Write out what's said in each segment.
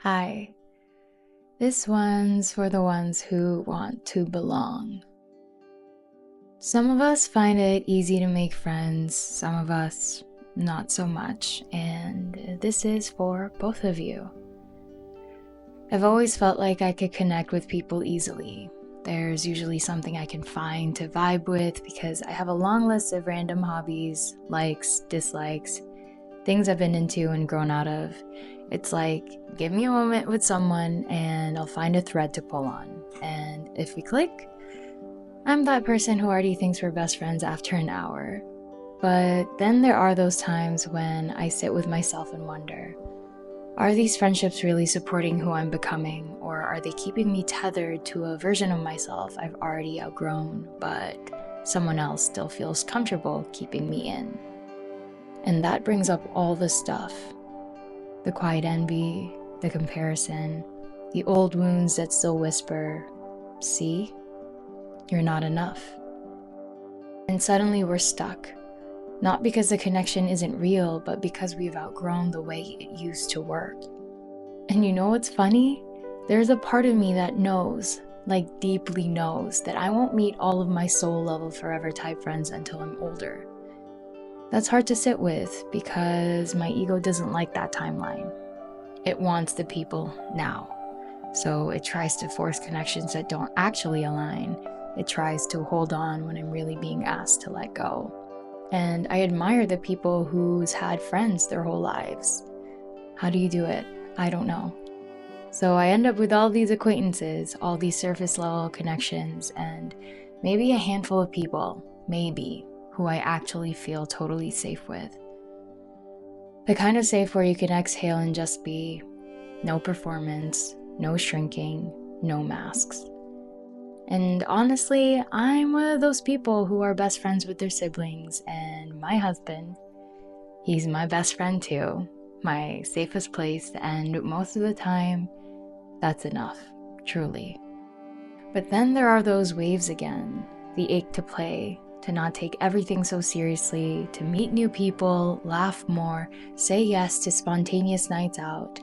Hi. This one's for the ones who want to belong. Some of us find it easy to make friends, some of us not so much, and this is for both of you. I've always felt like I could connect with people easily. There's usually something I can find to vibe with because I have a long list of random hobbies, likes, dislikes, things I've been into and grown out of. It's like, give me a moment with someone and I'll find a thread to pull on. And if we click, I'm that person who already thinks we're best friends after an hour. But then there are those times when I sit with myself and wonder, are these friendships really supporting who I'm becoming, or are they keeping me tethered to a version of myself I've already outgrown, but someone else still feels comfortable keeping me in? And that brings up all the stuff. The quiet envy, the comparison, the old wounds that still whisper, see, you're not enough. And suddenly we're stuck. Not because the connection isn't real, but because we've outgrown the way it used to work. And you know what's funny? There's a part of me that knows, like deeply knows, that I won't meet all of my soul level forever type friends until I'm older. That's hard to sit with because my ego doesn't like that timeline. It wants the people now. So it tries to force connections that don't actually align. It tries to hold on when I'm really being asked to let go. And I admire the people who's had friends their whole lives. How do you do it? I don't know. So I end up with all these acquaintances, all these surface level connections, and maybe a handful of people, maybe, who I actually feel totally safe with. The kind of safe where you can exhale and just be. No performance, no shrinking, no masks. And honestly, I'm one of those people who are best friends with their siblings, and my husband, he's my best friend too, my safest place, and most of the time, that's enough, truly. But then there are those waves again, the ache to play, to not take everything so seriously, to meet new people, laugh more, say yes to spontaneous nights out,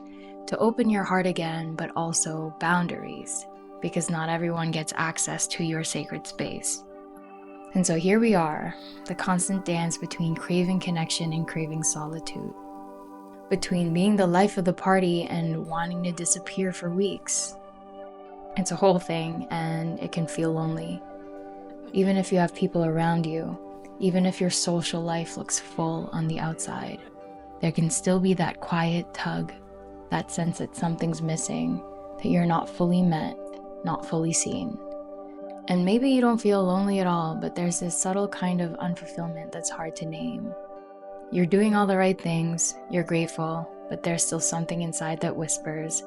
to open your heart again, but also boundaries, because not everyone gets access to your sacred space. And so here we are, the constant dance between craving connection and craving solitude, between being the life of the party and wanting to disappear for weeks. It's a whole thing, and it can feel lonely. Even if you have people around you, even if your social life looks full on the outside, there can still be that quiet tug, that sense that something's missing, that you're not fully met, not fully seen. And maybe you don't feel lonely at all, but there's this subtle kind of unfulfillment that's hard to name. You're doing all the right things, you're grateful, but there's still something inside that whispers,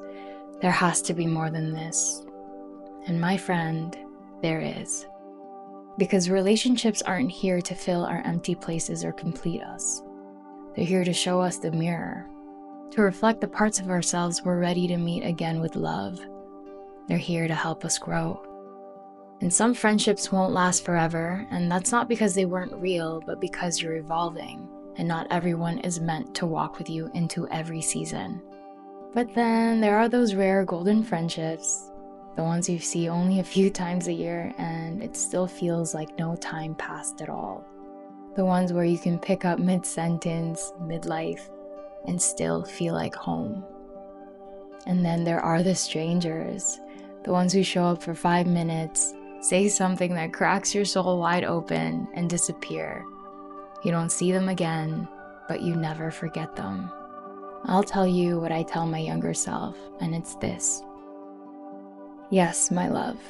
there has to be more than this. And my friend, there is. Because relationships aren't here to fill our empty places or complete us. They're here to show us the mirror, to reflect the parts of ourselves we're ready to meet again with love. They're here to help us grow. And some friendships won't last forever, and that's not because they weren't real, but because you're evolving, and not everyone is meant to walk with you into every season. But then there are those rare golden friendships, the ones you see only a few times a year and it still feels like no time passed at all. The ones where you can pick up mid-sentence, mid-life, and still feel like home. And then there are the strangers, the ones who show up for 5 minutes, say something that cracks your soul wide open, and disappear. You don't see them again, but you never forget them. I'll tell you what I tell my younger self, and it's this. Yes, my love,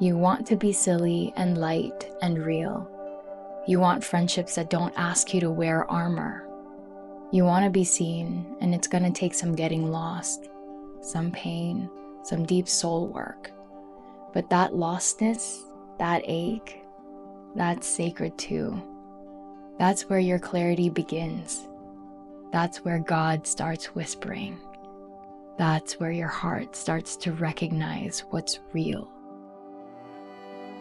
you want to be silly and light and real. You want friendships that don't ask you to wear armor. You want to be seen, and it's going to take some getting lost, some pain, some deep soul work. But that lostness, that ache, that's sacred too. That's where your clarity begins. That's where God starts whispering. That's where your heart starts to recognize what's real.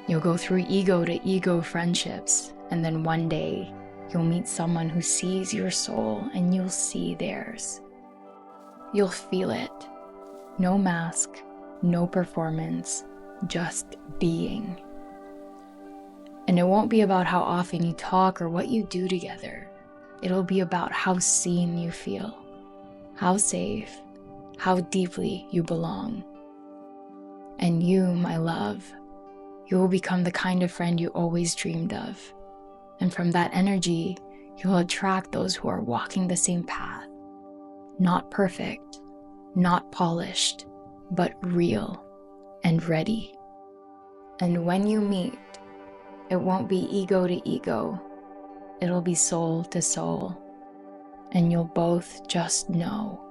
You'll go through ego to ego friendships, and then one day you'll meet someone who sees your soul and you'll see theirs. You'll feel it. No mask, no performance, just being. And it won't be about how often you talk or what you do together. It'll be about how seen you feel, how safe, how deeply you belong. And you, my love, you will become the kind of friend you always dreamed of. And from that energy, you'll attract those who are walking the same path. Not perfect, not polished, but real and ready. And when you meet, it won't be ego to ego. It'll be soul to soul. And you'll both just know